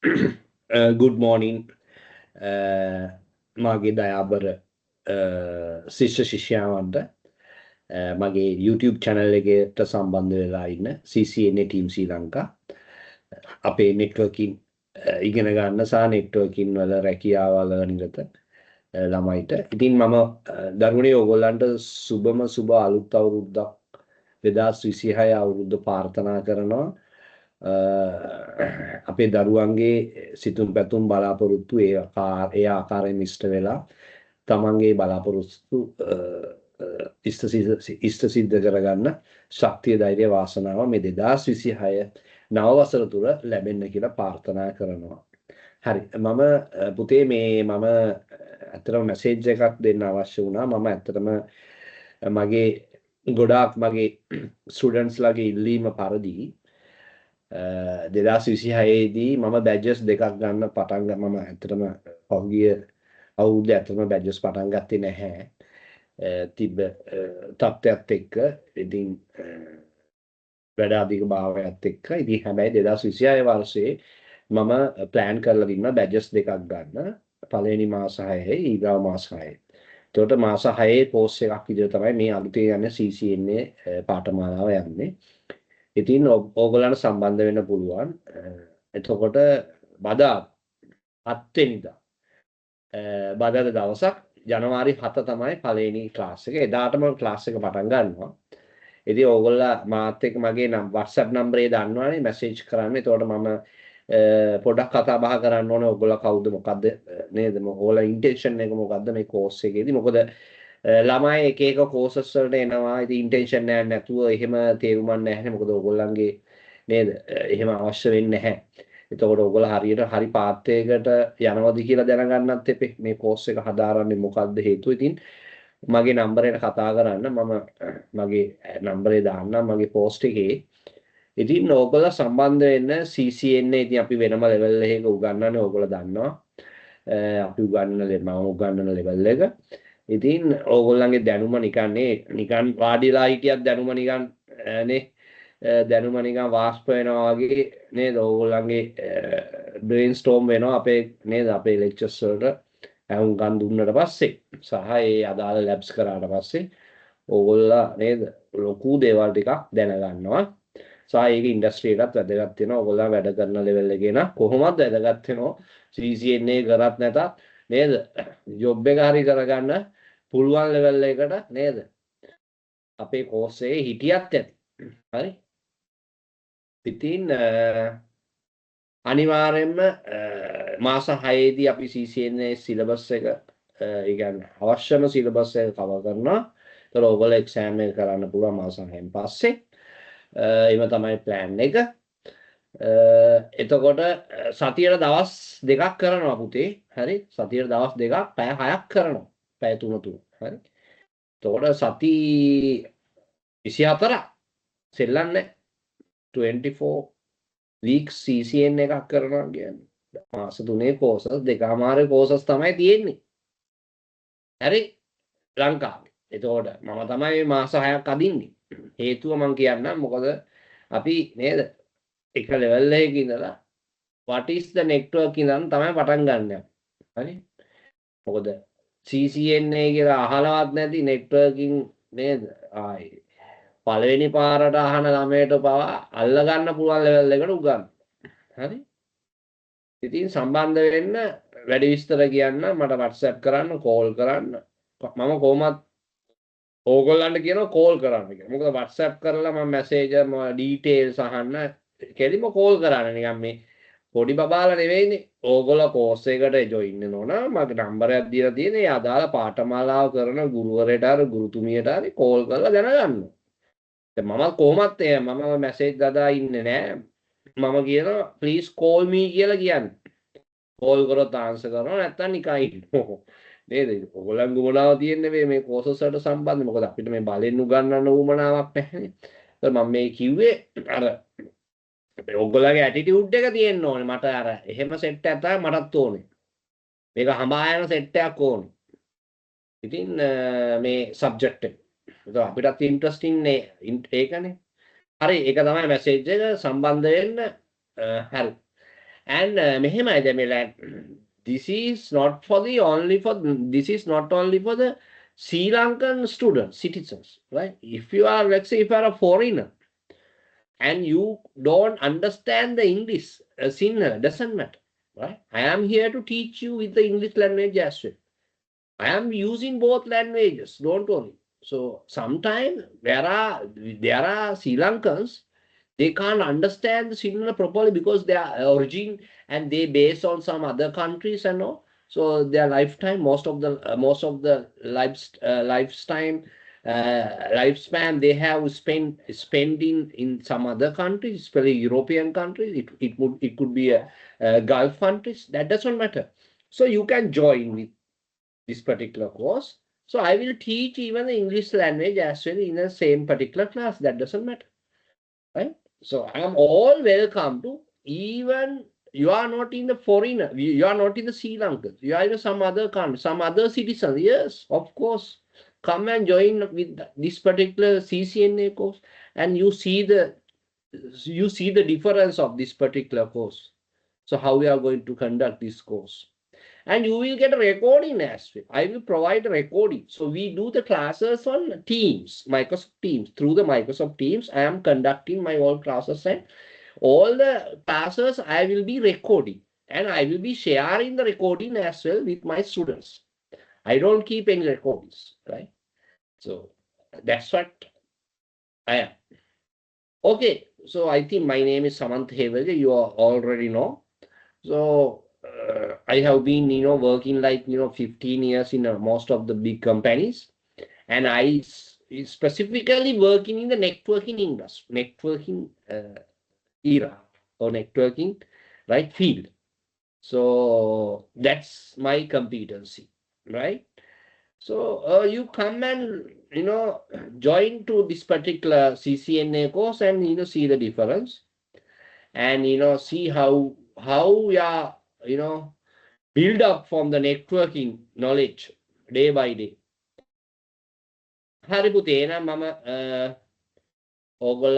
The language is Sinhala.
Good morning. මගේ දයාබර ශිෂ්‍ය ශිෂ්‍යාවන්ට මගේ YouTube channel එකට සම්බන්ධ වෙලා ඉන්න CCNA Team ශ්‍රී ලංකා අපේ networking ඉගෙන ගන්න සහ networking වල රැකියාවල නිරත ළමයිට. ඉතින් මම දරුවනේ ඕගොල්ලන්ට සුබ අලුත් අවුරුද්දක් 2026 අවුරුද්ද ප්‍රාර්ථනා කරනවා. අපේ දරුවන්ගේ සිතුම් පැතුම් බලාපොරොත්තු ඒ ආකාරයෙන් ඉෂ්ට වෙලා තමන්ගේ බලාපොරොත්තු ඉෂ්ට සිද්ධ කරගන්න ශක්තිය ධෛර්ය වාසනාව මේ 2026 නව වසර තුර ලැබෙන්න කියලා ප්‍රාර්ථනා කරනවා. හරි මම පුතේ මම ඇත්තටම මැසේජ් එකක් දෙන්න අවශ්‍ය වුණා. මම ඇත්තටම මගේ ගොඩාක් මගේ ස්ටුඩන්ට්ස් ලාගේ ඉල්ලීම පරිදි 2026 දී මම බැජස් දෙකක් ගන්න පටන් ගන්න. මම ඇත්තටම පහුගිය අවුරුද්දේ ඇත්තටම බැජස් පටන් ගත්තේ නැහැ. තිබ්බ තත්ත්වයක් එක්ක ඉතින් වැඩ අධික භාවයත් එක්ක ඉතින් හැබැයි 2026 වර්ෂයේ මම ප්ලෑන් කරලා ඉන්න බැජස් දෙකක් ගන්න. පළවෙනි මාස 6 ඊගාව මාස 6. එතකොට මාස 6 කෝස් එකක් විදිහට තමයි මේ අලුතේ යන්නේ CCNA පාඨමාලාව යන්නේ. ඉතින් ඕගොල්ලන්ට සම්බන්ධ වෙන්න පුළුවන්. එතකොට බදා 7 වෙනිදා බදාද දවසක් ජනවාරි 7 තමයි පළවෙනි ක්ලාස් එක. එදාටම ක්ලාස් එක පටන් ගන්නවා. ඉතින් ඕගොල්ලෝ මාත් එක්ක මගේ WhatsApp නම්බරේ දන්නවනේ මැසේජ් කරන්න. එතකොට මම පොඩ්ඩක් කතා බහ කරන්න ඕනේ ඕගොල්ලෝ කවුද මොකද්ද නේද? ඕගොල්ලෝ ඉන්ටෙන්ෂන් එක මොකද්ද මේ කෝස් එකේදී? මොකද ළමයි එක එක කෝසස් වලට එනවා. ඉතින් ඉන්ටෙන්ෂන් එකක් නැතුව එහෙම තේරුමක් නැහැ. මොකද ඕගොල්ලන්ගේ නේද? එහෙම අවශ්‍ය වෙන්නේ නැහැ. එතකොට ඕගොල්ලෝ හරියට හරි පාත් එකකට යනවද කියලා දැනගන්නත් එපේ. මේ කෝස් එක හදාරන්නේ මොකද්ද හේතුව. ඉතින් මගේ නම්බරයට කතා කරන්න. මම මගේ නම්බරේ දාන්නම් මගේ පෝස්ට් එකේ. ඉතින් ඕගොල්ලෝ සම්බන්ධ වෙන්න CCNA ඉතින් අපි වෙනම ලෙවල් එකක උගන්වන්නේ ඕගොල්ලෝ දන්නවා. අපි මම උගන්වන ලෙවල් එක. ඉතින් ඕගොල්ලන්ගේ දැනුම නිකන් වාඩිලා හිටියත් දැනුම නිකන් නේ දැනුම නිකන් වාෂ්ප වෙනවා වගේ නේද? ඕගොල්ලන්ගේ බ්‍රේන් ස්ටෝම් වෙනවා අපේ නේද? අපේ ලෙක්චර්ස් වලට අහුම්කන් දුන්නට පස්සේ සහ ඒ අදාළ ලැබ්ස් කරාට පස්සේ ඕගොල්ලෝ නේද? ලොකු දේවල් ටිකක් දැනගන්නවා. සහ ඒක ඉන්ඩස්ට්‍රියටත් වැදගත් වෙනවා. ඕගොල්ලෝ වැඩ කරන ලෙවල් එකේ නම් කොහොමද වැදගත් වෙනවා. CCNA කරත් නැතත් නේද? ජොබ් එක හරි කරගන්න පුළුවන් ලෙවල් එකකට නේද? අපේ කෝස් එකේ හිටියත් ඇති. හරි? ඉතින් අනිවාර්යයෙන්ම මාස 6 දී අපි CCNA සිලබස් එක ඒ කියන්නේ අවශ්‍යම සිලබස් එක කවර් කරනවා. ඒතර ඕගොල්ලෝ එක්සෑම් එක කරන්න පුළුවන් මාස 6න් පස්සේ. එහෙම තමයි ප්ලෑන් එක. එතකොට සතියට දවස් දෙකක් කරනවා පුතේ. හරි? සතියට දවස් දෙකක් පැය 6ක් කරනවා. පැය 3 හරි? එතකොට සති 24ක් සෙල්ලන්නේ 24 weeks CCN එකක් කරනවා කියන්නේ. මාස 3 කෝසස් දෙකමාරේ කෝසස් තමයි තියෙන්නේ. හරි? ලංකාවේ. එතකොට මම තමයි මාස 6ක් අදින්නේ. හේතුව මම කියන්නම් මොකද අපි නේද එක ලෙවල් එකක ඉඳලා what is the network ඉඳන් තමයි පටන් ගන්න. හරි? මොකද CCNA කියලා අහලවත් නැති networking නේද? ආයි පළවෙනි පාරට අහන ළමයට පවා අල්ල ගන්න පුළුවන් ලෙවල් එකට උගන්වනවා. හරි? ඉතින් සම්බන්ධ වෙන්න වැඩි විස්තර කියන්න මට WhatsApp කරන්න, call කරන්න. මම කොහොමත් ඕගොල්ලන්ට කියනවා call කරන්න කියලා. මොකද WhatsApp කරලා මම message details අහන්න කෙලිම call කරන්න නිකන් මේ පොඩි බබාලා නෙවෙයිනේ. ඕගොල්ලෝ course එකට join වෙනවා නම් මගේ නම්බරයක් දීලා තියෙන. ඒ අදාළ පාඨමාලාව කරන ගුරුවරයාට හරි ගුරුතුමියට හරි call කරලා දැනගන්න. දැන් මම කොහොමත් මම message දාලා ඉන්නේ නෑ. මම කියනවා please call me කියලා කියන්නේ. call කරොත් answer කරනවා නැත්නම් නිකන් ඉන්නවා. නේද? ඔයගොල්ලන්ගේ උවමනාව තියෙන්නේ මේ courses වලට සම්බන්ධ. මොකද අපිට මේ බලෙන් උගන්වන්න උවමනාවක් නැහැනේ. ඒත් මම මේ කිව්වේ අර ඔයගොල්ලන්ගේ ඇටිටියුඩ් එක තියෙන්න ඕනේ. මට අර එහෙම සෙට් එකක් තමයි මටත් ඕනේ. මේක හඹා යන සෙට් එකක් ඕනේ. ඉතින් මේ සබ්ජෙක්ට් එක. ඒක අපිටත් ඉන්ටරෙස්ටිං නේ ඒකනේ. හරි ඒක තමයි මැසේජ් එක සම්බන්ධ වෙන්න. හරි. And මෙහෙමයි දැන් මේ this is not only for the Sri Lankan students, citizens, right? If you are, let's say, if you are a foreigner and you don't understand the English, Sinhala, doesn't matter, right? I am here to teach you with the English language as well. I am using both languages, don't worry. So sometimes there are Sri Lankans, they can't understand the Sinhala properly because they are origin and they based on some other countries and all. So their lifetime, most of the lifespan they have spent in some other countries, especially European countries. It could be a Gulf countries. That doesn't matter. So you can join with this particular course. So I will teach even the English language as well in the same particular class. That doesn't matter, right? So I am all welcome to, even you are not in the foreigner, you are not in the Sri Lanka, you are in some other country, some other citizen. Yes, of course, come and join with this particular CCNA course, and you see the difference of this particular course. So how we are going to conduct this course. And you will get a recording as well. I will provide a recording. So we do the classes on Teams, Microsoft Teams. Through the Microsoft Teams, I am conducting my all classes, and all the classes I will be recording, and I will be sharing the recording as well with my students. I don't keep any recordings, right? So that's what I am. Okay, so I think my name is Samant Hevaja. You already know. So I have been, working like, 15 years in most of the big companies, and I specifically working in the networking industry, networking era, or networking, right, field. So that's my competency, right? So you come and, join to this particular CCNA course and, see the difference, and, see how we are, build up from the networking knowledge day by day. හරි පුතේ, එහෙනම් මම ඕගොල්ලන්